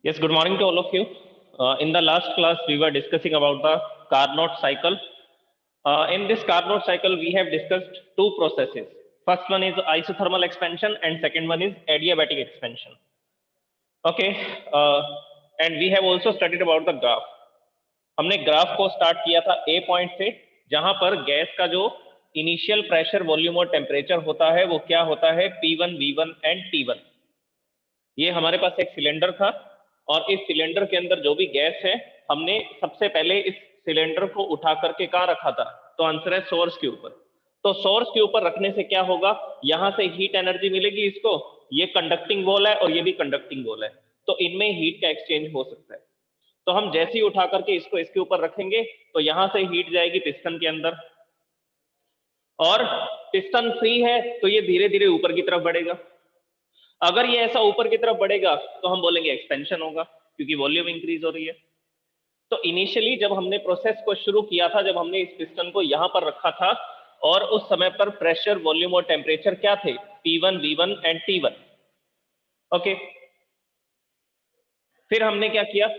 Yes, good morning to all of you. In the last class, we were discussing about the Carnot cycle. In this Carnot cycle, we have discussed two processes. First one is isothermal expansion and second one is adiabatic expansion. Okay, and we have also studied about the graph. हमने graph को start किया था ए point से, जहां पर gas का जो initial pressure, volume और टेम्परेचर होता है वो क्या होता है, P1, V1 एंड T1. ये हमारे पास एक सिलेंडर था और इस सिलेंडर के अंदर जो भी गैस है, हमने सबसे पहले इस सिलेंडर को उठा करके कहाँ रखा था, तो आंसर है सोर्स के ऊपर. तो सोर्स के ऊपर रखने से क्या होगा, यहां से हीट एनर्जी मिलेगी इसको. ये कंडक्टिंग वॉल है और ये भी कंडक्टिंग वॉल है, तो इनमें हीट का एक्सचेंज हो सकता है. तो हम जैसे ही उठा करके इसको इसके ऊपर रखेंगे तो यहां से हीट जाएगी पिस्टन के अंदर, और पिस्टन फ्री है तो ये धीरे धीरे ऊपर की तरफ बढ़ेगा. अगर ये ऐसा ऊपर की तरफ बढ़ेगा तो हम बोलेंगे एक्सपेंशन होगा, क्योंकि वॉल्यूम इंक्रीज हो रही है. तो इनिशियली जब हमने प्रोसेस को शुरू किया था, जब हमने इस पिस्टन को यहां पर रखा था, और उस समय पर प्रेशर, वॉल्यूम और टेम्परेचर क्या थे, P1, V1 and T1. Okay, फिर हमने क्या किया,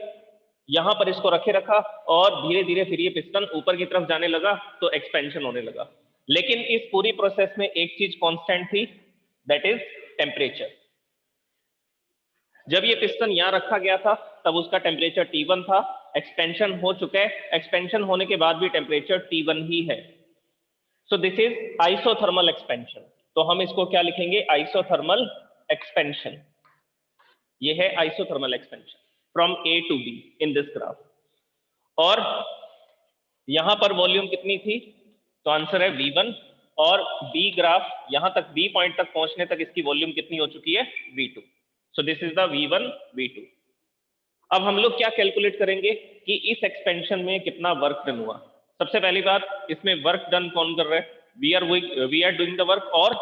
यहां पर इसको रखा और धीरे धीरे फिर ये पिस्टन ऊपर की तरफ जाने लगा, तो एक्सपेंशन होने लगा. लेकिन इस पूरी प्रोसेस में एक चीज कांस्टेंट थी, दैट इज टेम्परेचर. जब ये पिस्टन यहां रखा गया था तब उसका टेम्परेचर T1 था. एक्सपेंशन हो चुका है, एक्सपेंशन होने के बाद भी टेम्परेचर T1 ही है. सो दिस इज आइसोथर्मल एक्सपेंशन. तो हम इसको क्या लिखेंगे, आइसोथर्मल एक्सपेंशन. ये है isothermal expansion from A to B in this graph. और यहां पर वॉल्यूम कितनी थी, तो आंसर है V1, और B ग्राफ यहां तक, B पॉइंट तक पहुंचने तक इसकी वॉल्यूम कितनी हो चुकी है, V2. So this is the V1, V2. अब हम लोग क्या कैलकुलेट करेंगे कि इस एक्सपेंशन में कितना वर्क डन हुआ. सबसे पहली बात, इसमें वर्क डन कौन कर रहा है, we are doing the work और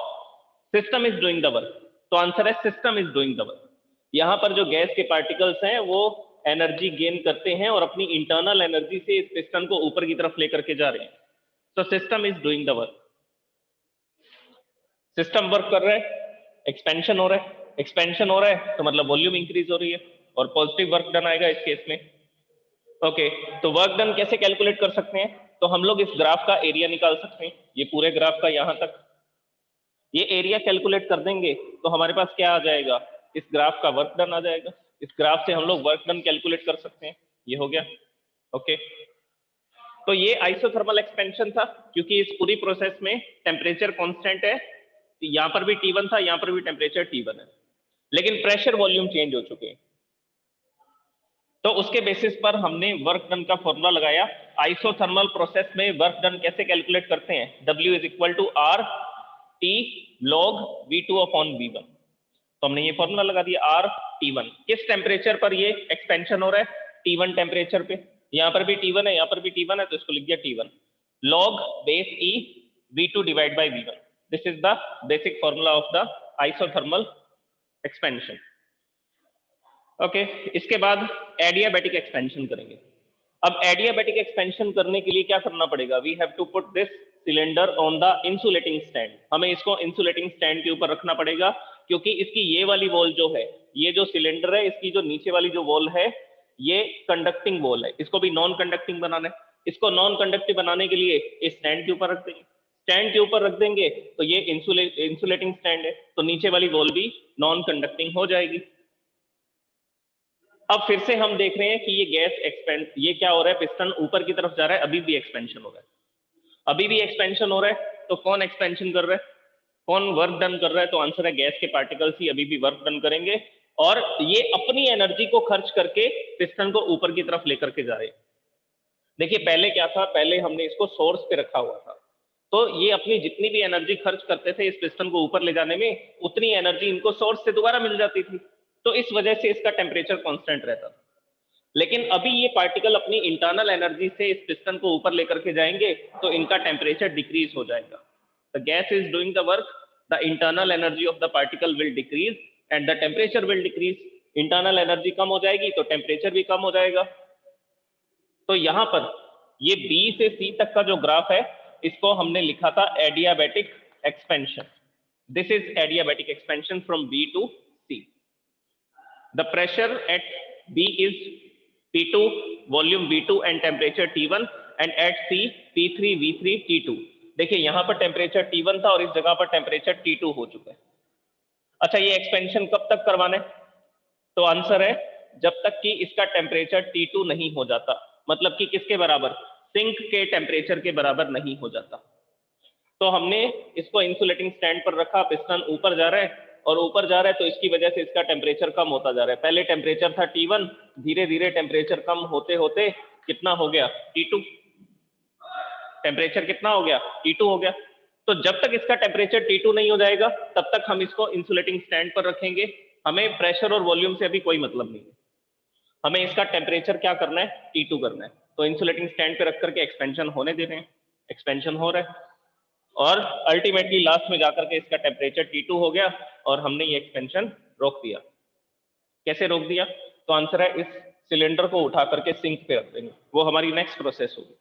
system is doing the work. तो आंसर है system is doing the work. यहां पर जो गैस के पार्टिकल्स हैं वो एनर्जी गेन करते हैं और अपनी इंटरनल एनर्जी से इस पिस्टन को ऊपर की तरफ लेकर के जा रहे हैं. तो system is doing the work. System work कर रहा है, एक्सपेंशन हो रहा है. एक्सपेंशन हो रहा है तो मतलब वॉल्यूम इंक्रीज हो रही है और पॉजिटिव वर्क डन आएगा इस केस में. ओके, तो वर्क डन कैसे कैलकुलेट कर सकते हैं, तो हम लोग इस ग्राफ का एरिया निकाल सकते हैं. ये पूरे ग्राफ का यहां तक ये एरिया कैलकुलेट कर देंगे तो हमारे पास क्या आ जाएगा, इस ग्राफ का वर्क डन आ जाएगा. इस ग्राफ से हम लोग वर्क डन कैलकुलेट कर सकते हैं. ये हो गया. ओके, तो ये आइसोथर्मल एक्सपेंशन था, क्योंकि इस पूरी प्रोसेस में टेम्परेचर कांस्टेंट है. यहां पर भी T1 था, यहां पर भी टेम्परेचर T1 है, लेकिन प्रेशर, वॉल्यूम चेंज हो चुके हैं. तो उसके बेसिस पर हमने वर्क डन का फॉर्मूला लगाया. आइसोथर्मल प्रोसेस में वर्क डन कैसे कैलकुलेट करते हैं, W is equal to R T log V2 upon V1. तो हमने ये फॉर्मूला लगा दिया, R T1. किस टेम्परेचर पर ये एक्सपेंशन हो रहा है, T1 टेम्परेचर पे. यहां पर भी T1 है, यहां पर भी T1 है, तो इसको लिख दिया T1 log base E V2 divide by V1. This is the basic formula of the isothermal expansion. Okay, इसके बाद एडियाबैटिक एक्सपेंशन करेंगे. अब एडियाबैटिक एक्सपेंशन करने के लिए क्या करना पड़ेगा, we have to put this cylinder on the insulating stand. हमें इसको इंसुलेटिंग स्टैंड के ऊपर रखना पड़ेगा, क्योंकि इसकी ये वाली वॉल जो है, ये जो सिलेंडर है, इसकी जो नीचे वाली जो वॉल है, ये कंडक्टिंग वॉल है. इसको भी नॉन कंडक्टिंग बनाना है. इसको नॉन कंडक्टिव बनाने के लिए इस स्टैंड के ऊपर रख देंगे. स्टैंड के ऊपर रख देंगे तो ये इंसुलेटिंग स्टैंड है, तो नीचे वाली वॉल भी नॉन कंडक्टिंग हो जाएगी. अब फिर से हम देख रहे हैं कि ये गैस एक्सपेंड, ये क्या हो रहा है, पिस्टन ऊपर की तरफ जा रहा है, अभी भी एक्सपेंशन हो रहा है. अभी भी एक्सपेंशन हो रहा है, तो कौन एक्सपेंशन कर रहा है, कौन वर्क डन कर रहा है, तो आंसर है गैस के पार्टिकल्स ही अभी भी वर्क डन करेंगे, और ये अपनी एनर्जी को खर्च करके पिस्टन को ऊपर की तरफ लेकर के जा रहे हैं. देखिए पहले क्या था, पहले हमने इसको सोर्स पे रखा हुआ था, तो ये अपनी जितनी भी एनर्जी खर्च करते थे इस पिस्टन को ऊपर ले जाने में, उतनी एनर्जी इनको सोर्स से दोबारा मिल जाती थी. तो इस वजह से इसका टेम्परेचर कांस्टेंट रहता था. लेकिन अभी ये पार्टिकल अपनी इंटरनल एनर्जी से इस पिस्टन को ऊपर लेकर के जाएंगे, तो इनका टेम्परेचर डिक्रीज हो जाएगा. The gas is doing the work, the internal energy of the particle will decrease and the temperature will decrease. Internal energy कम हो जाएगी तो टेम्परेचर भी कम हो जाएगा. तो यहां पर ये B से C तक का जो ग्राफ है, इसको हमने लिखा था adiabatic expansion. This is adiabatic expansion from B to C. The pressure at B is P2, volume V2 and temperature T1 and at C P3 V3 T2। देखिए यहाँ पर टेम्परेचर T1 था और इस जगह पर टेम्परेचर T2 हो चुका है। अच्छा, ये एक्सपेंशन कब तक करवाना है? तो आंसर है जब तक कि इसका टेम्परेचर T2 नहीं हो जाता, मतलब कि किसके बराबर? सिंक के टेम्परेचर के बराबर नहीं हो जाता। तो हमने इसको इंसुलेटिंग स्टैंड पर रखा, पिस्टन ऊपर जा रहा है और ऊपर जा रहा है तो इसकी वजह से इसका टेम्परेचर कम होता जा रहा है। पहले टेम्परेचर था T1, धीरे धीरे टेम्परेचर कम होते होते कितना हो गया? T2। टेम्परेचर कितना हो गया? T2 हो गया। तो जब तक इसका टेम्परेचर T2 नहीं हो जाएगा तब तक हम इसको इंसुलेटिंग स्टैंड पर रखेंगे। हमें प्रेशर और वॉल्यूम से अभी कोई मतलब नहीं है, हमें इसका टेम्परेचर क्या करना है? T2 करना है। तो इंसुलेटिंग स्टैंड पे रख करके एक्सपेंशन होने दे रहे हैं, एक्सपेंशन हो रहा है और अल्टीमेटली लास्ट में जाकर के इसका टेम्परेचर T2 हो गया और हमने ये एक्सपेंशन रोक दिया। कैसे रोक दिया? तो आंसर है इस सिलेंडर को उठा करके सिंक पे रख देंगे, वो हमारी नेक्स्ट प्रोसेस होगी।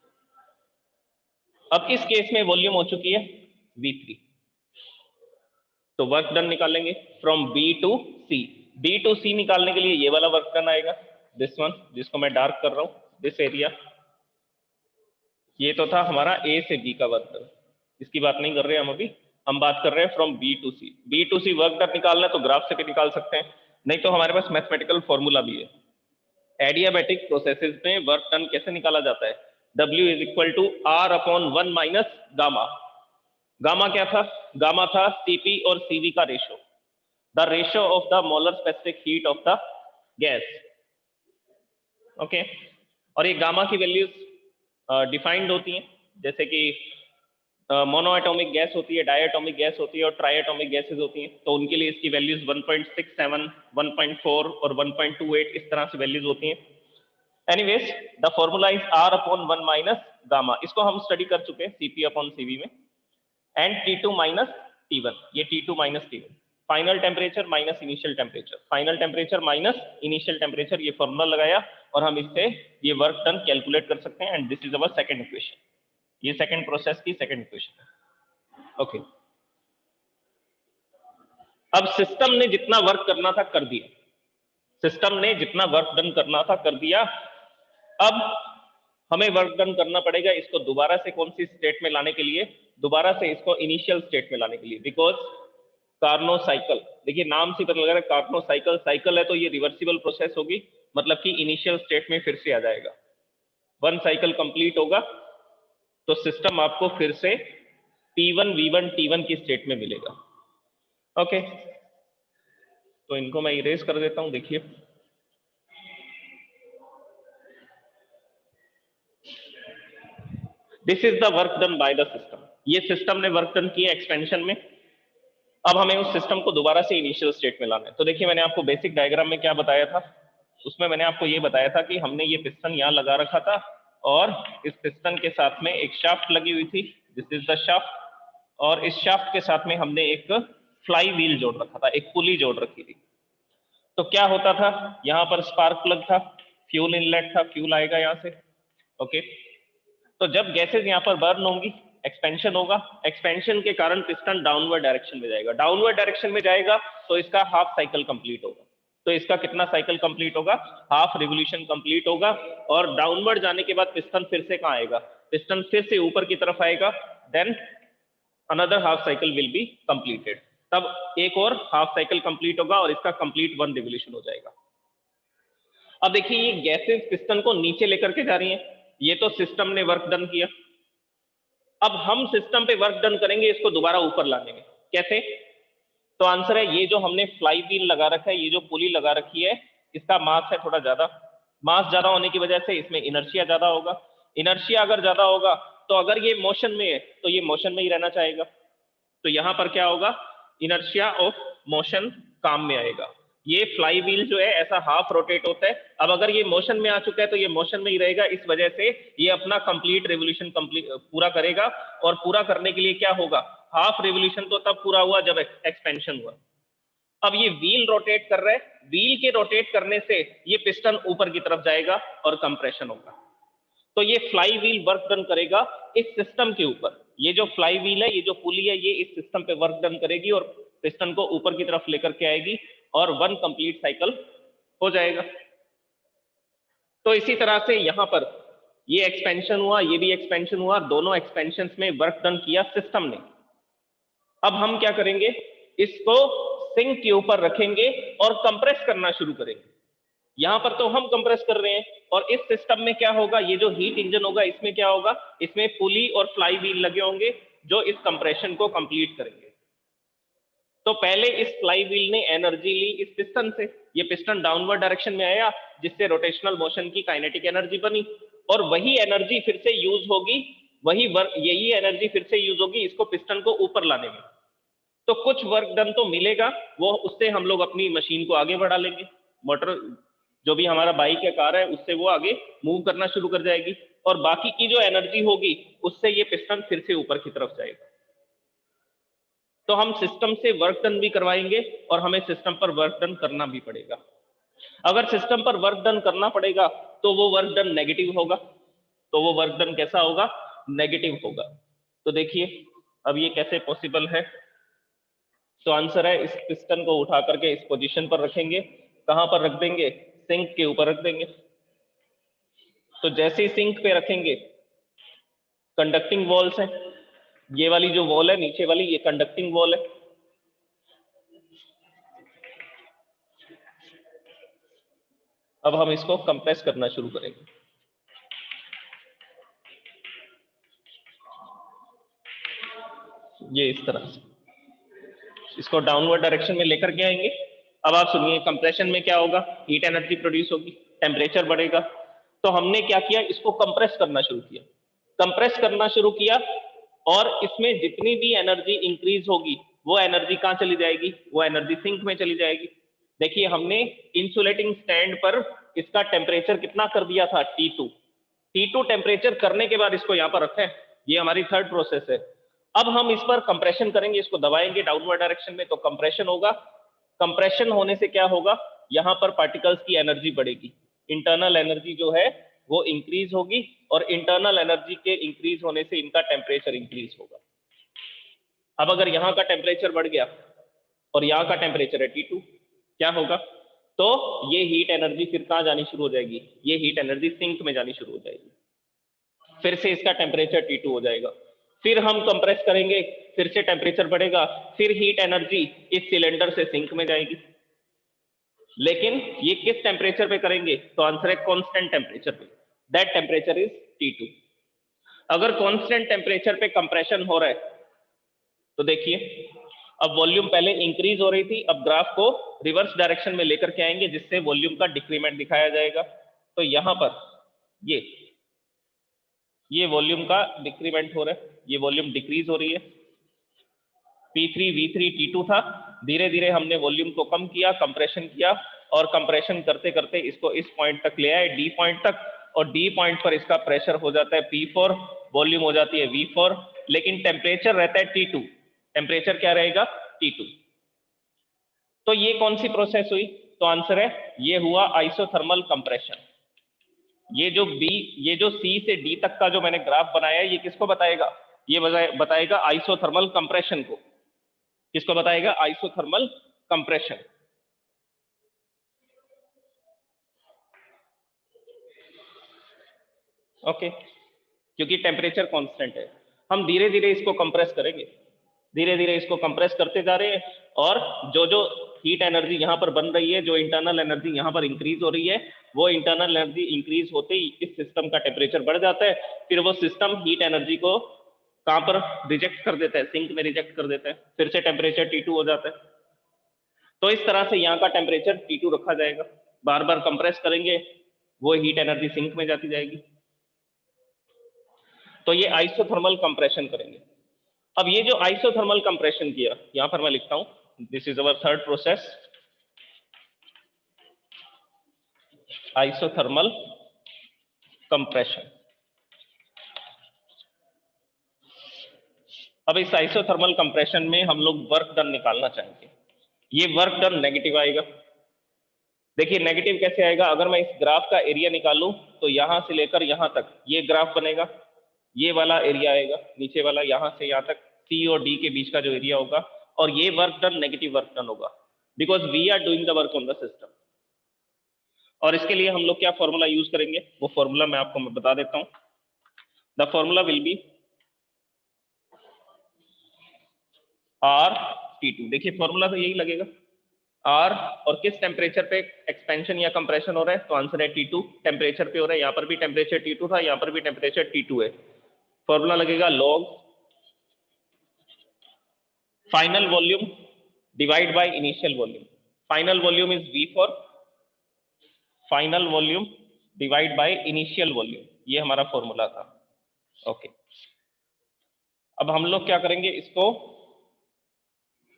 अब इस केस में वॉल्यूम हो चुकी है V3, तो वर्क डन निकालेंगे from B to C। B to C निकालने के लिए ये वाला वर्क डन आएगा, दिस वन, जिसको मैं डार्क कर रहा हूं, दिस एरिया। ये तो था हमारा A से B का वर्क डन, इसकी बात नहीं कर रहे हम अभी, हम बात कर रहे हैं from B to C। B to C work done निकालना है तो ग्राफ से भी निकाल सकते हैं, नहीं तो हमारे पास मैथमेटिकल फॉर्मूला भी है। एडियाबैटिक प्रोसेसेस में वर्क डन कैसे निकाला जाता है? W is equal to R upon 1 minus gamma. Gamma क्या था? गामा था Cp और Cv का ratio, the ratio of the molar specific heat of the gas. Okay, और ये गामा की वैल्यूज डिफाइंड होती हैं, जैसे कि मोनोएटॉमिक गैस होती है, डायएटॉमिक गैस होती है और ट्राइएटॉमिक गैसेस होती हैं, तो उनके लिए इसकी वैल्यूज 1.67, 1.4 और 1.28 इस तरह से वैल्यूज होती हैं। Anyways the formula is R upon 1 minus gamma, इसको हम स्टडी कर चुके हैं Cp अपॉन Cv में, एंड T2 माइनस T1, ये T2 minus T1, final temperature minus initial temperature, final temperature minus initial temperature, ये फॉर्मूला लगाया और हम इससे ये वर्क डन कैलकुलेट कर सकते हैं, and this is our second equation. ये सेकंड प्रोसेस की सेकंड इक्वेशन है। ओके, अब सिस्टम ने जितना वर्क करना था कर दिया, सिस्टम ने जितना वर्क डन करना था कर दिया। अब हमें वर्क डन करना पड़ेगा इसको दोबारा से कौन सी स्टेट में लाने के लिए? दोबारा से इसको इनिशियल स्टेट में लाने के लिए, बिकॉज कार्नो साइकिल, देखिए नाम से पता लग रहा है कार्नो साइकिल, साइकिल है तो ये रिवर्सिबल प्रोसेस होगी, मतलब कि इनिशियल स्टेट में फिर से आ जाएगा। वन साइकिल कंप्लीट होगा तो सिस्टम आपको फिर से P1 V1 T1 की स्टेट में मिलेगा। ओके, तो इनको मैं इरेज कर देता हूं। देखिए this is the work done by the system, ये सिस्टम ने वर्क डन किया एक्सपेंशन में। अब हमें उस सिस्टम को दोबारा से इनिशियल स्टेट में लाना है। तो देखिए मैंने आपको बेसिक डायग्राम में क्या बताया था, उसमें मैंने आपको ये बताया था कि हमने ये पिस्टन यहाँ लगा रखा था और इस पिस्टन के साथ में एक शाफ्ट लगी हुई थी, दिस इज द शाफ्ट, और इस शाफ्ट के साथ में हमने एक फ्लाई व्हील जोड़ रखा था, एक पुली जोड़ रखी थी। तो क्या होता था, यहाँ पर स्पार्क प्लग था, फ्यूल इनलेट था, फ्यूल आएगा यहाँ से। ओके, तो जब गैसेस यहाँ पर बर्न होंगी एक्सपेंशन होगा, एक्सपेंशन के कारण पिस्टन डाउनवर्ड डायरेक्शन में जाएगा, डाउनवर्ड डायरेक्शन में जाएगा तो इसका हाफ साइकिल कंप्लीट होगा। तो इसका कितना साइकिल कंप्लीट होगा? हाफ रिवोल्यूशन कंप्लीट होगा, और डाउनवर्ड जाने के बाद पिस्टन फिर से कहाँ आएगा? पिस्टन फिर से ऊपर की तरफ आएगा, then another half cycle will be completed, तब एक और हाफ साइकिल कंप्लीट होगा और इसका कंप्लीट वन रिवोल्यूशन हो जाएगा। अब देखिए ये गैसेस पिस्टन को नीचे लेकर के जा रही हैं, ये तो सिस्टम ने वर्क डन किया। अब हम सिस्टम पे वर्क डन करेंगे इसको दोबारा ऊपर लाने में, कैसे? तो आंसर है ये जो हमने फ्लाई व्हील लगा रखा है, ये जो पुली लगा रखी है, इसका मास है थोड़ा ज्यादा, मास ज्यादा होने की वजह से इसमें इनर्शिया ज्यादा होगा। इनर्शिया अगर ज्यादा होगा तो अगर ये मोशन में है तो ये मोशन में ही रहना चाहेगा, तो यहां पर क्या होगा? इनर्शिया ऑफ मोशन काम में आएगा। ये फ्लाई व्हील जो है ऐसा हाफ रोटेट होता है, अब अगर ये मोशन में आ चुका है तो ये मोशन में ही रहेगा, इस वजह से ये अपना कंप्लीट रेवोल्यूशन पूरा करेगा, और पूरा करने के लिए क्या होगा? हाफ रेवोल्यूशन तो तब पूरा हुआ जब एक्सपेंशन हुआ। अब ये व्हील रोटेट कर रहा है, व्हील के रोटेट करने से ये पिस्टन ऊपर की तरफ जाएगा और कंप्रेशन होगा। तो ये फ्लाई व्हील वर्क डन करेगा इस सिस्टम के ऊपर, ये जो फ्लाई व्हील है, ये जो पुली है, ये इस सिस्टम पे वर्क डन करेगी और पिस्टन को ऊपर की तरफ लेकर के आएगी और वन कंप्लीट साइकिल हो जाएगा। तो इसी तरह से यहां पर ये एक्सपेंशन हुआ, ये भी एक्सपेंशन हुआ, दोनों एक्सपेंशन में वर्क डन किया सिस्टम ने। अब हम क्या करेंगे, इसको सिंक के ऊपर रखेंगे और कंप्रेस करना शुरू करेंगे। यहां पर तो हम कंप्रेस कर रहे हैं, और इस सिस्टम में क्या होगा, ये जो हीट इंजन होगा इसमें क्या होगा, इसमें पुली और फ्लाई व्हील लगे होंगे जो इस कंप्रेशन को कंप्लीट करेंगे। तो पहले इस फ्लाई व्हील ने एनर्जी ली इस पिस्टन से, ये पिस्टन डाउनवर्ड डायरेक्शन में आया जिससे रोटेशनल मोशन की काइनेटिक एनर्जी बनी, और वही एनर्जी फिर से यूज होगी, वही वर्क, यही एनर्जी फिर से यूज होगी इसको पिस्टन को ऊपर लाने में। तो कुछ वर्क डन तो मिलेगा, वो उससे हम लोग अपनी मशीन को आगे बढ़ा लेंगे, मोटर जो भी हमारा बाइक या कार है उससे वो आगे मूव करना शुरू कर जाएगी, और बाकी की जो एनर्जी होगी उससे ये पिस्टन फिर से ऊपर की तरफ जाएगा। तो हम सिस्टम से वर्क डन भी करवाएंगे और हमें सिस्टम पर वर्क डन करना भी पड़ेगा। अगर सिस्टम पर वर्क डन करना पड़ेगा तो वो वर्क डन नेगेटिव होगा। तो वो वर्क डन कैसा होगा, नेगेटिव होगा। तो देखिए अब ये कैसे पॉसिबल है। तो आंसर है, इस पिस्टन को उठा करके इस पोजीशन पर रखेंगे, कहां पर रख देंगे, सिंक के ऊपर रख देंगे। तो जैसे ही सिंक पे रखेंगे, कंडक्टिंग वॉल्स हैं, ये वाली जो वॉल है नीचे वाली, ये कंडक्टिंग वॉल है। अब हम इसको कंप्रेस करना शुरू करेंगे। ये इस तरह से इसको डाउनवर्ड डायरेक्शन में लेकर के आएंगे। अब आप सुनिए, कंप्रेशन में क्या होगा, हीट एनर्जी प्रोड्यूस होगी, टेम्परेचर बढ़ेगा। तो हमने क्या किया, इसको कंप्रेस करना शुरू किया, कंप्रेस करना शुरू किया, और इसमें जितनी भी एनर्जी इंक्रीज होगी वो एनर्जी कहां चली जाएगी, वो एनर्जी सिंक में चली जाएगी। देखिए हमने इंसुलेटिंग स्टैंड पर इसका टेम्परेचर कितना कर दिया था, T2। T2 टेम्परेचर करने के बाद इसको यहां पर रखें, ये हमारी थर्ड प्रोसेस है। अब हम इस पर कंप्रेशन करेंगे, इसको दबाएंगे डाउनवर्ड डायरेक्शन में, तो कंप्रेशन होगा। कंप्रेशन होने से क्या होगा, यहां पर पार्टिकल्स की एनर्जी बढ़ेगी, इंटरनल एनर्जी जो है वो इंक्रीज होगी, और इंटरनल एनर्जी के इंक्रीज होने से इनका टेम्परेचर इंक्रीज होगा। अब अगर यहां का टेम्परेचर बढ़ गया और यहां का टेम्परेचर है T2, क्या होगा, तो ये हीट एनर्जी फिर कहां जानी शुरू हो जाएगी, ये हीट एनर्जी सिंक में जानी शुरू हो जाएगी, फिर से इसका टेम्परेचर T2 हो जाएगा। फिर हम कंप्रेस करेंगे, फिर से टेम्परेचर बढ़ेगा, फिर हीट एनर्जी इस सिलेंडर से सिंक में जाएगी। लेकिन ये किस टेम्परेचर पे करेंगे, तो आंसर है कांस्टेंट टेम्परेचर पे, दैट टेम्परेचर इज T2। अगर कांस्टेंट टेम्परेचर पे कंप्रेशन हो रहा है तो देखिए, अब वॉल्यूम पहले इंक्रीज हो रही थी, अब ग्राफ को रिवर्स डायरेक्शन में लेकर के आएंगे जिससे वॉल्यूम का डिक्रीमेंट दिखाया जाएगा। तो यहां पर ये वॉल्यूम का डिक्रीमेंट हो रहा है, ये वॉल्यूम डिक्रीज हो रही है। P3 V3 T2 था, धीरे धीरे हमने वॉल्यूम को कम किया, कंप्रेशन किया, और कंप्रेशन करते करते इसको इस पॉइंट तक ले आए, D पॉइंट तक, और D पॉइंट पर इसका प्रेशर हो जाता है P4, वॉल्यूम हो जाती है V4, लेकिन टेम्परेचर रहता है T2। टेम्परेचर क्या रहेगा, T2। तो ये कौन सी प्रोसेस हुई, तो आंसर है ये हुआ आइसोथर्मल कंप्रेशन। ये जो C से D तक का जो मैंने ग्राफ बनाया है, ये किसको बताएगा, ये बताएगा आइसोथर्मल कंप्रेशन को। किसको बताएगा, आइसोथर्मल कंप्रेशन। ओके, क्योंकि टेम्परेचर कांस्टेंट है, हम धीरे धीरे इसको कंप्रेस करेंगे, धीरे धीरे इसको कंप्रेस करते जा रहे हैं, और जो जो हीट एनर्जी यहां पर बन रही है, जो इंटरनल एनर्जी यहां पर इंक्रीज हो रही है, वो इंटरनल एनर्जी इंक्रीज होते ही इस सिस्टम का टेम्परेचर बढ़ जाता है, फिर वो सिस्टम हीट एनर्जी को कहां पर रिजेक्ट कर देता है, सिंक में रिजेक्ट कर देता है, फिर से टेम्परेचर T2 हो जाता है। तो इस तरह से यहाँ का टेम्परेचर T2 रखा जाएगा, बार बार कंप्रेस करेंगे, वो हीट एनर्जी सिंक में जाती जाएगी। तो ये आइसोथर्मल कंप्रेशन करेंगे। अब ये जो आइसोथर्मल कंप्रेशन किया, यहां पर मैं लिखता हूं, this is our third process, isothermal compression. अब इस आइसोथर्मल कंप्रेशन में हम लोग वर्क डन निकालना चाहेंगे। ये वर्क डन नेगेटिव आएगा। देखिए नेगेटिव कैसे आएगा, अगर मैं इस ग्राफ का एरिया निकालूं तो यहां से लेकर यहां तक ये ग्राफ बनेगा, ये वाला एरिया आएगा नीचे वाला, यहां से यहां तक C और D के बीच का जो एरिया होगा, और ये work done negative work done होगा, because we are doing the work on the system. और इसके लिए हम लोग क्या फॉर्मूला यूज करेंगे, वो फॉर्मूला मैं आपको बता देता हूं। The formula will be R T2। देखिए फॉर्मूला तो यही लगेगा, आर और किस टेम्परेचर पे एक्सपेंशन या कंप्रेशन हो रहा है, तो आंसर है T2 टेम्परेचर पे हो रहा है। यहाँ पर भी टेम्परेचर T2 था, यहाँ पर भी टेम्परेचर T2 है। फॉर्मूला लगेगा log final volume divide by initial volume. Final volume is V4, final volume divide by initial volume, ये हमारा फॉर्मूला था। ओके, अब हम लोग क्या करेंगे, इसको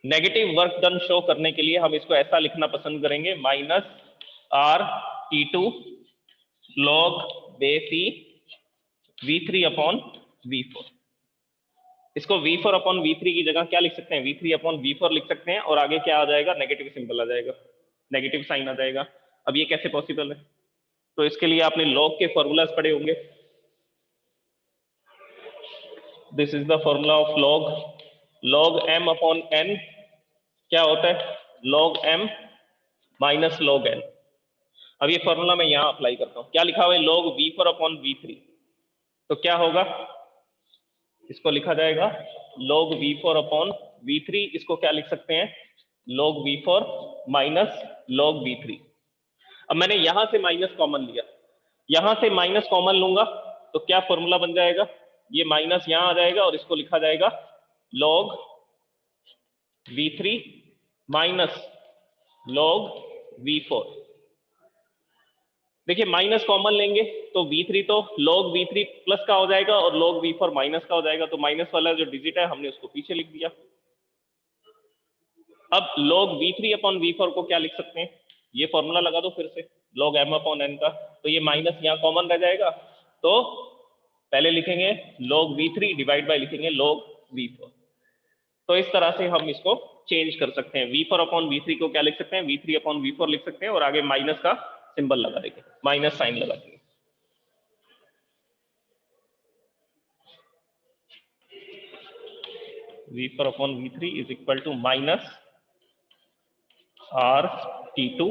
नेगेटिव वर्क डन शो करने के लिए हम इसको ऐसा लिखना पसंद करेंगे, minus R T2 log base e V3 upon V4। इसको V4 अपॉन V3 की जगह क्या लिख सकते हैं, V3 अपॉन V4 लिख सकते हैं, और आगे क्या आ जाएगा, नेगेटिव सिंबल आ जाएगा, नेगेटिव साइन आ जाएगा। अब ये कैसे पॉसिबल है, तो इसके लिए आपने लॉग के फॉर्मूलाज पढ़े होंगे। This is the formula of log, log m upon n क्या होता है, log m minus log n। अब ये फॉर्मूला मैं यहां अप्लाई करता हूं, क्या लिखा हुआ है, log V4 अपॉन V3, तो क्या होगा, इसको लिखा जाएगा log V4 अपॉन V3, इसको क्या लिख सकते हैं, log V4 minus log V3। अब मैंने यहां से माइनस कॉमन लिया, यहां से माइनस कॉमन लूंगा तो क्या फॉर्मूला बन जाएगा, ये माइनस यहां आ जाएगा और इसको लिखा जाएगा log V3 minus log V4। देखिए माइनस कॉमन लेंगे तो V3 तो log V3 प्लस का हो जाएगा और log V4 माइनस का हो जाएगा, तो माइनस वाला जो डिजिट है हमने उसको पीछे लिख दिया। अब log V3 अपॉन V4 को क्या लिख सकते हैं, ये फॉर्मूला लगा दो फिर से, log m अपॉन n का, तो ये माइनस यहाँ कॉमन रह जाएगा, तो पहले लिखेंगे log V3 डिवाइड बाय लिखेंगे log V4। तो इस तरह से हम इसको चेंज कर सकते हैं, V4 अपॉन V3 को क्या लिख सकते हैं, V3 अपॉन V4 लिख सकते हैं, और आगे माइनस का सिंबल लगा देंगे, माइनस साइन लगा देंगे। V4 upon V3 is equal to minus R T2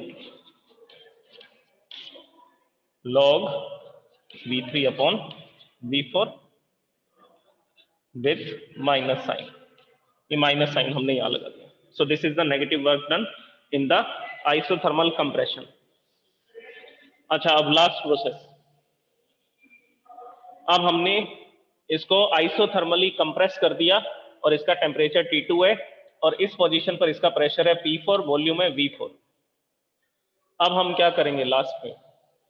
log V3 upon V4 with minus sign, ये माइनस साइन हमने यहां लगा दिया। So this is the negative work done in the isothermal compression. अच्छा, अब last process, अब हमने इसको आइसोथर्मली कंप्रेस कर दिया और इसका टेम्परेचर T2 है और इस पोजीशन पर इसका प्रेशर है P4, वॉल्यूम है V4। अब हम क्या करेंगे, लास्ट में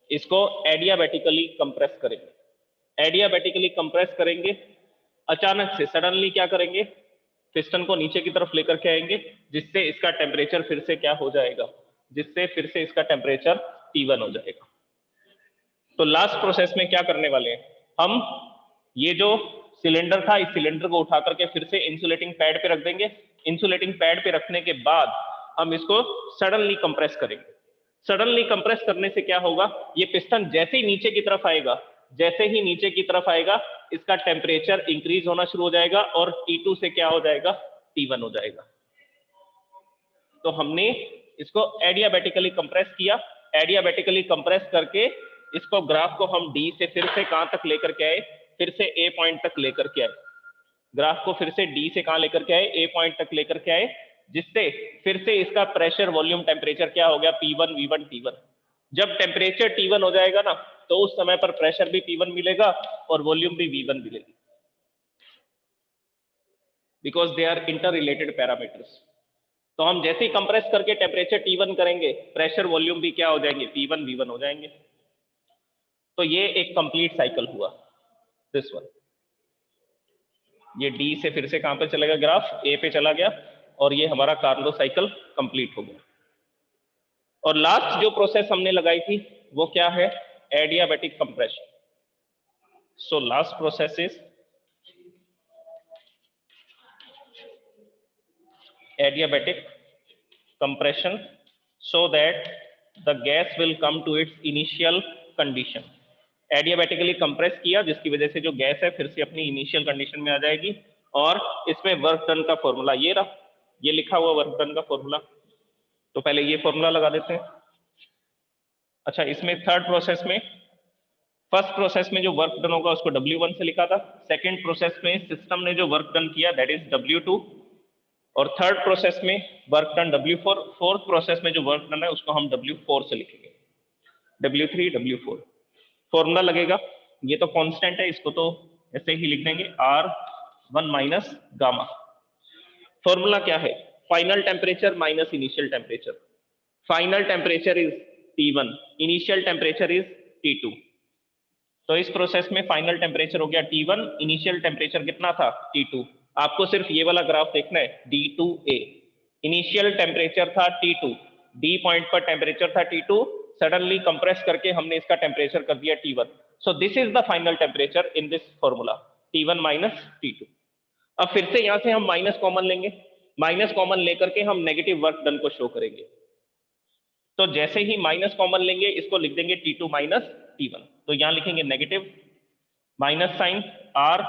इसको एडियाबैटिकली कंप्रेस करेंगे। एडियाबैटिकली कंप्रेस करेंगे, अचानक से सडनली क्या करेंगे, पिस्टन को नीचे की तरफ लेकर के आएंगे, जिससे इसका टेम्परेचर फिर से क्या हो जाएगा, जिससे फिर से इसका टेम्परेचर T1 हो जाएगा। तो लास्ट प्रोसेस में क्या करने वाले हैं हम, ये जो सिलेंडर था इस सिलेंडर को उठा करके फिर से इंसुलेटिंग पैड पे रख देंगे। इंसुलेटिंग पैड पे रखने के बाद हम इसको सडनली कंप्रेस करेंगे। सडनली कंप्रेस करने से क्या होगा, ये पिस्टन जैसे ही नीचे की तरफ आएगा, जैसे ही नीचे की तरफ आएगा इसका टेम्परेचर इंक्रीज होना शुरू हो जाएगा और T2 से क्या हो जाएगा, T1 हो जाएगा। तो हमने इसको एडियाबैटिकली कंप्रेस किया, एडियाबैटिकली कंप्रेस करके इसको ग्राफ को हम D से फिर से कहां तक लेकर के आए, फिर से A पॉइंट तक लेकर के आए। ग्राफ को फिर से D से कहां लेकर के आए, A पॉइंट तक लेकर के आए, जिससे फिर से इसका प्रेशर वॉल्यूम टेम्परेचर क्या हो गया, P1 V1 T1। जब टेम्परेचर T1 हो जाएगा ना, तो उस समय पर प्रेशर भी P1 मिलेगा और वॉल्यूम भी V1 मिलेगी, because they are interrelated parameters. तो हम जैसे ही कंप्रेस करके टेम्परेचर T1 करेंगे, प्रेशर वॉल्यूम भी क्या हो जाएंगे, P1 V1 हो जाएंगे। तो ये एक कंप्लीट साइकिल हुआ, दिस वन। ये D से फिर से कहां पे चलेगा, ग्राफ A पे चला गया और ये हमारा कार्नोट साइकिल कंप्लीट हो गया। और लास्ट जो प्रोसेस हमने लगाई थी वो क्या है, adiabatic compression. So last process is adiabatic compression so that the gas will come to its initial condition। Adiabatically compress किया जिसकी वजह से जो गैस है फिर से अपनी इनिशियल कंडीशन में आ जाएगी। और इसमें वर्क डन का फॉर्मूला ये रहा, ये लिखा हुआ वर्क डन का फॉर्मूला। तो पहले ये फॉर्मूला लगा देते हैं, अच्छा, इसमें थर्ड प्रोसेस में, फर्स्ट प्रोसेस में जो वर्क डन होगा उसको W1 से लिखा था, सेकेंड प्रोसेस में सिस्टम ने जो वर्क डन किया दैट इज W2, और थर्ड प्रोसेस में work done W4, fourth process में जो वर्क डन है उसको हम W4 से लिखेंगे, W3 W4। फॉर्मूला लगेगा, ये तो कांस्टेंट है, इसको तो ऐसे ही लिख देंगे R1 माइनस गामा। फॉर्मूला क्या है, final temperature minus initial temperature. Final temperature is T1, initial temperature is T2। तो इस प्रोसेस में फाइनल टेम्परेचर हो गया T1, इनिशियल टेम्परेचर कितना था T2। आपको सिर्फ ये वाला ग्राफ देखना है D2A, इनिशियल टेम्परेचर था T2, D पॉइंट पर टेम्परेचर था T2, सडनली कंप्रेस करके हमने इसका टेम्परेचर कर दिया T1। So this is the final temperature in this formula, T1 minus T2। अब फिर से यहां से हम माइनस कॉमन लेंगे, माइनस कॉमन लेकर के हम नेगेटिव वर्क डन को शो करेंगे। तो जैसे ही माइनस कॉमन लेंगे इसको लिख देंगे T2 माइनस T1। तो यहां लिखेंगे negative minus sign R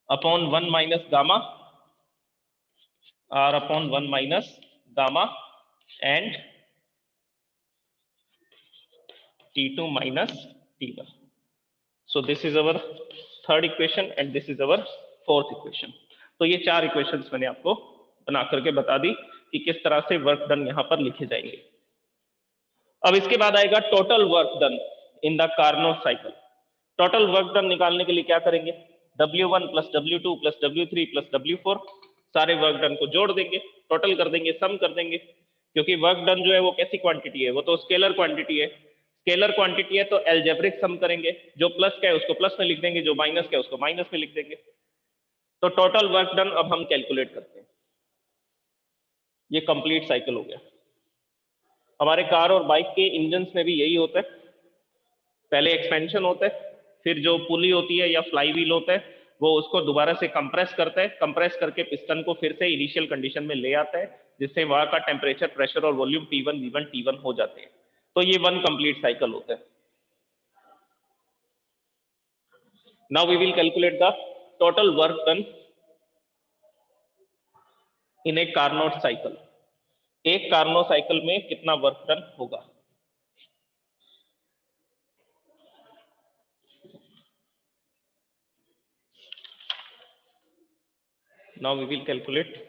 upon 1 minus gamma, R upon 1 minus gamma and T2 minus T1। So this is our third equation and this is our fourth equation। तो ये चार इक्वेशंस मैंने आपको बना करके बता दी कि किस तरह से वर्क डन यहां पर लिखे जाएंगे। अब इसके बाद आएगा total work done in the Carnot cycle. Total work done निकालने के लिए क्या करेंगे, W1 plus W2 plus W3 plus W4, सारे वर्क डन को जोड़ देंगे, टोटल कर देंगे, सम कर देंगे। क्योंकि वर्क डन जो है वो कैसी क्वांटिटी है, वो तो स्केलर क्वांटिटी है। स्केलर क्वांटिटी है तो एल्जेब्रिक सम करेंगे, जो प्लस का है उसको प्लस में लिख देंगे, जो माइनस का है उसको माइनस में लिख देंगे। तो टोटल वर्क डन अब हम कैलकुलेट करते हैं। ये कंप्लीट साइकिल हो गया। हमारे कार और बाइक के इंजन में भी यही होता है, पहले एक्सपेंशन होता है, फिर जो पुली होती है या फ्लाई व्हील होता है वो उसको दोबारा से कंप्रेस करता है, कंप्रेस करके पिस्टन को फिर से इनिशियल कंडीशन में ले आता है, जिससे वहां का टेम्परेचर, प्रेशर और वॉल्यूम P1 V1 T1 हो जाते हैं। तो ये वन कंप्लीट साइकिल होता है। Now we will calculate the total work done in a Carnot cycle. एक कार्नोट साइकिल में कितना वर्क डन होगा। Now we will calculate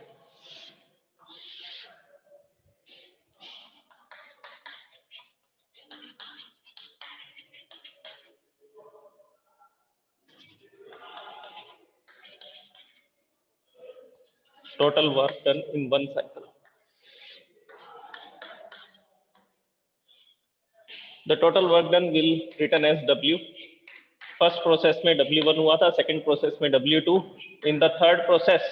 total work done in one cycle. The total work done will written as W। First process में W1 हुआ था, second process में W2, in the third process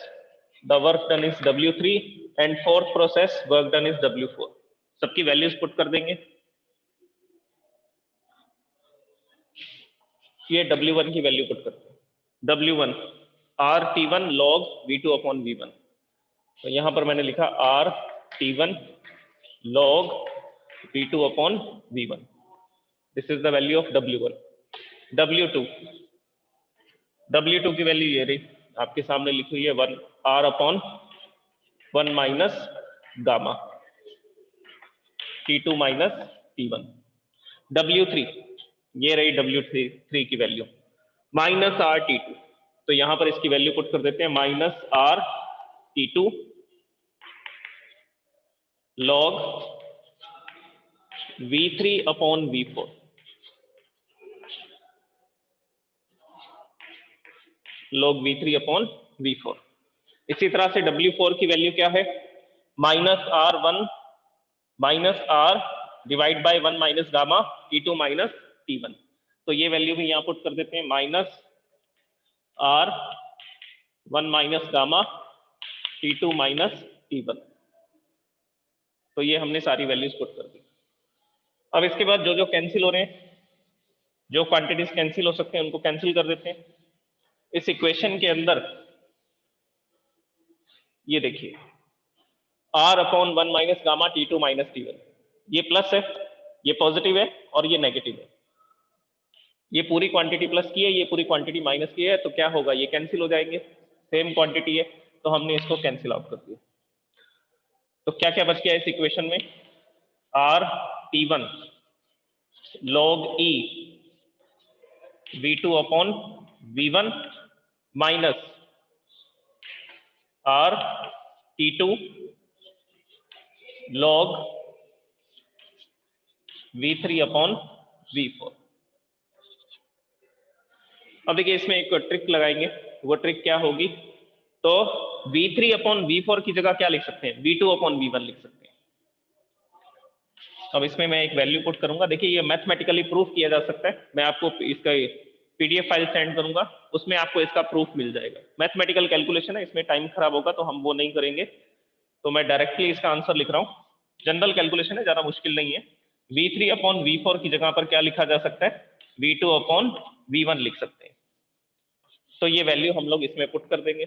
the work done is W3 and fourth process work done is W4। सबकी values put कर देंगे। ये W1 की value put करते हैं। W1 RT1 log V2 upon V1। तो यहां पर मैंने लिखा RT1 log V2 upon V1। This is the value of W1। W2 की वैल्यू ये रही, आपके सामने लिखी हुई है 1 R upon 1 minus gamma T2 minus T1। W3 ये रही W3 की वैल्यू माइनस R T2। तो यहां पर इसकी वैल्यू पुट कर देते हैं minus R T2 log V3 upon V4। log V3 upon V4। इसी तरह से W4 की वैल्यू क्या है, minus R divide by 1 minus gamma T2 minus T1। तो ये वैल्यू भी यहां पुट कर देते हैं minus R 1 minus gamma T2 minus T1। तो ये हमने सारी वैल्यूज पुट कर दी। अब इसके बाद जो जो कैंसिल हो रहे हैं, जो क्वांटिटीज कैंसिल हो सकते हैं उनको कैंसिल कर देते हैं। इस इक्वेशन के अंदर ये देखिए R upon 1 minus gamma T2 minus T1, ये प्लस है, ये पॉजिटिव है और ये नेगेटिव है। ये पूरी क्वांटिटी प्लस की है, ये पूरी क्वांटिटी माइनस की है, तो क्या होगा, ये कैंसिल हो जाएंगे, सेम क्वांटिटी है, तो हमने इसको कैंसिल आउट कर दिया। तो क्या क्या बच गया इस इक्वेशन में, R T1 log E V2 upon V1 minus R T2 log V3 upon V4। अब देखिए इसमें एक ट्रिक लगाएंगे, वो ट्रिक क्या होगी, तो V3 अपॉन V4 की जगह क्या लिख सकते हैं, V2 अपॉन V1 लिख सकते हैं। अब इसमें मैं एक वैल्यू पुट करूंगा, देखिए ये मैथमेटिकली प्रूफ किया जा सकता है, मैं आपको इसका PDF फाइल सेंड करूंगा, उसमें आपको इसका प्रूफ मिल जाएगा। मैथमेटिकल कैलकुलेशन है, इसमें टाइम खराब होगा तो हम वो नहीं करेंगे, तो मैं डायरेक्टली इसका आंसर लिख रहा हूँ। जनरल कैलकुलेशन है, ज्यादा मुश्किल नहीं है। V3 अपॉन V4 की जगह पर क्या लिखा जा सकता है, V2 अपॉन V1 लिख सकते हैं। तो ये वैल्यू हम लोग इसमें पुट कर देंगे।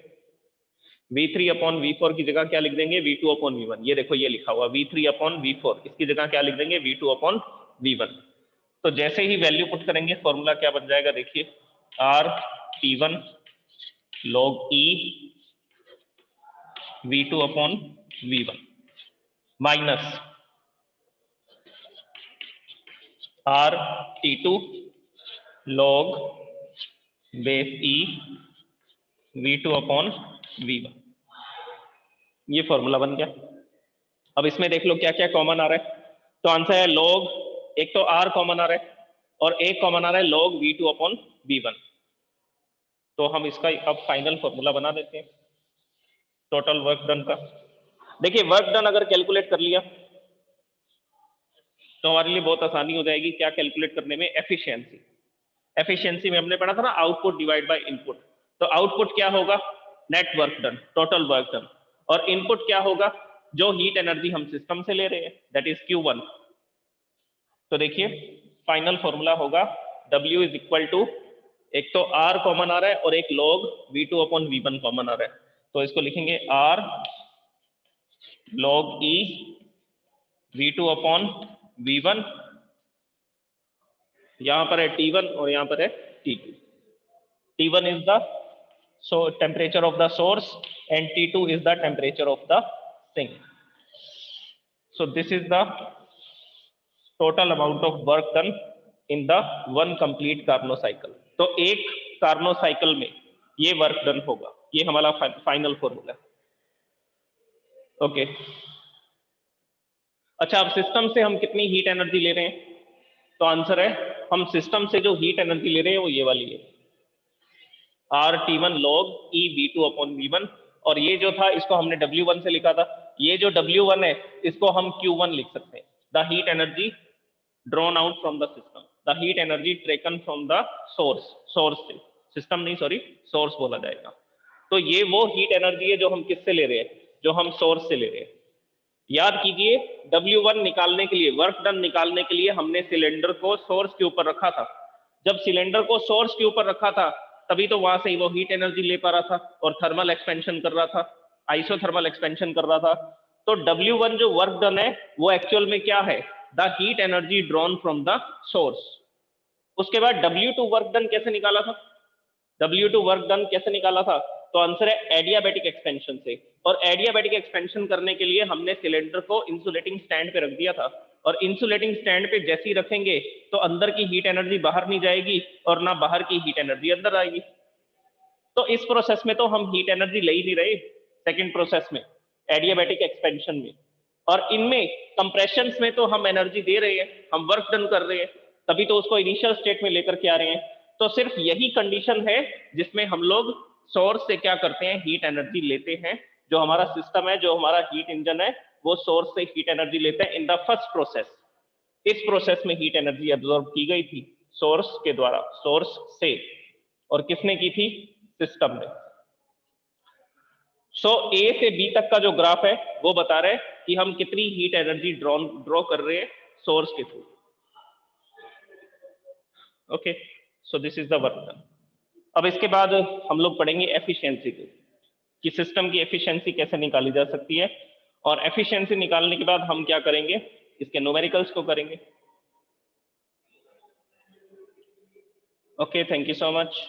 V3 अपॉन V4 की जगह क्या लिख देंगे, V2 अपॉन V1। ये देखो ये लिखा हुआ V3 अपॉन V4, इसकी जगह क्या लिख देंगे, V2 अपॉन V1। तो जैसे ही वैल्यू पुट करेंगे फॉर्मूला क्या बन जाएगा, देखिए R T1 log E V2 upon V1 minus R T2 log base E V2 upon V1। ये फॉर्मूला बन गया। अब इसमें देख लो क्या क्या कॉमन आ रहा है, तो आंसर है log, एक तो R कॉमन आ रहा है और एक कॉमन आ रहा है log V2 अपॉन V1। तो हम इसका अब फाइनल फॉर्मूला बना देते हैं टोटल वर्क डन का। देखिए वर्क डन अगर कैलकुलेट कर लिया तो हमारे लिए बहुत आसानी हो जाएगी, क्या कैलकुलेट करने में, एफिशिएंसी। एफिशिएंसी में हमने पढ़ा था ना आउटपुट डिवाइड बाय इनपुट, तो आउटपुट क्या होगा, net work done, total work done, और इनपुट क्या होगा, जो हीट एनर्जी हम सिस्टम से ले रहे हैं, दैट इज Q1। तो देखिए फाइनल फॉर्मूला होगा W इज इक्वल टू, एक तो R कॉमन आ रहा है और एक log V2 upon V1 common आ रहा है, तो इसको लिखेंगे R log E V2 upon V1, यहां पर है T1 और यहां पर है T2। T1 is the temperature of the source and T2 is the temperature of the sink. So this is the total amount of work done in the one complete Carnot cycle. तो एक Carnot cycle में ये work done होगा, ये हमारा final formula. Okay अच्छा, अब system से हम कितनी हीट एनर्जी ले रहे हैं, तो आंसर है हम सिस्टम से जो हीट एनर्जी ले रहे हैं वो ये वाली है, R T1 log E V2 upon V1, और ये जो था इसको हमने W1 से लिखा था, ये जो W1 है इसको हम Q1 लिख सकते हैं, the heat energy drawn out from the system, the heat energy taken from the source, source से, सिस्टम नहीं सॉरी सोर्स बोला जाएगा। तो ये वो हीट एनर्जी है जो हम किससे ले रहे हैं, जो हम सोर्स से ले रहे हैं। याद कीजिए W1 निकालने के लिए, वर्क डन निकालने के लिए हमने सिलेंडर को सोर्स के ऊपर रखा था, जब सिलेंडर को सोर्स के ऊपर रखा था तभी तो वहां से ही वो हीट एनर्जी ले पा रहा था और थर्मल एक्सपेंशन कर रहा था, आइसोथर्मल एक्सपेंशन कर रहा था। तो W1 जो वर्क डन है वो एक्चुअल में क्या है, the heat energy drawn from the source. उसके बाद W2 वर्क डन कैसे निकाला था, W2 वर्क डन कैसे निकाला था, तो आंसर है एडियाबैटिक एक्सपेंशन से, और एडियाबैटिक एक्सपेंशन करने के लिए हमने सिलेंडर को इंसुलेटिंग स्टैंड पे रख दिया था, और इंसुलेटिंग स्टैंड पे जैसे ही रखेंगे तो अंदर की हीट एनर्जी बाहर नहीं जाएगी और ना बाहर की हीट एनर्जी अंदर आएगी। तो इस प्रोसेस में तो हम हीट एनर्जी ले ही नहीं रहे, सेकंड प्रोसेस में एडियाबैटिक एक्सपेंशन में, और इनमें कंप्रेशन में तो हम एनर्जी दे रहे हैं, हम वर्क डन कर रहे हैं, तभी तो उसको इनिशियल स्टेट में लेकर के आ रहे हैं। तो सिर्फ यही कंडीशन है जिसमें हम लोग सोर्स से क्या करते हैं, हीट एनर्जी लेते हैं। जो हमारा सिस्टम है, जो हमारा हीट इंजन है, वो सोर्स से हीट एनर्जी लेते हैं इन द फर्स्ट प्रोसेस। इस प्रोसेस में हीट एनर्जी एब्जॉर्ब की गई थी सोर्स के द्वारा, सोर्स से, और किसने की थी, सिस्टम ने। सो ए से बी तक का जो ग्राफ है वो बता रहे हैं कि हम कितनी हीट एनर्जी ड्रॉ कर रहे हैं सोर्स के through. Okay, so this is the work done. अब इसके बाद हम लोग पढ़ेंगे एफिशिएंसी को, कि सिस्टम की एफिशिएंसी कैसे निकाली जा सकती है, और एफिशिएंसी निकालने के बाद हम क्या करेंगे, इसके न्यूमेरिकल्स को करेंगे। Okay, thank you so much.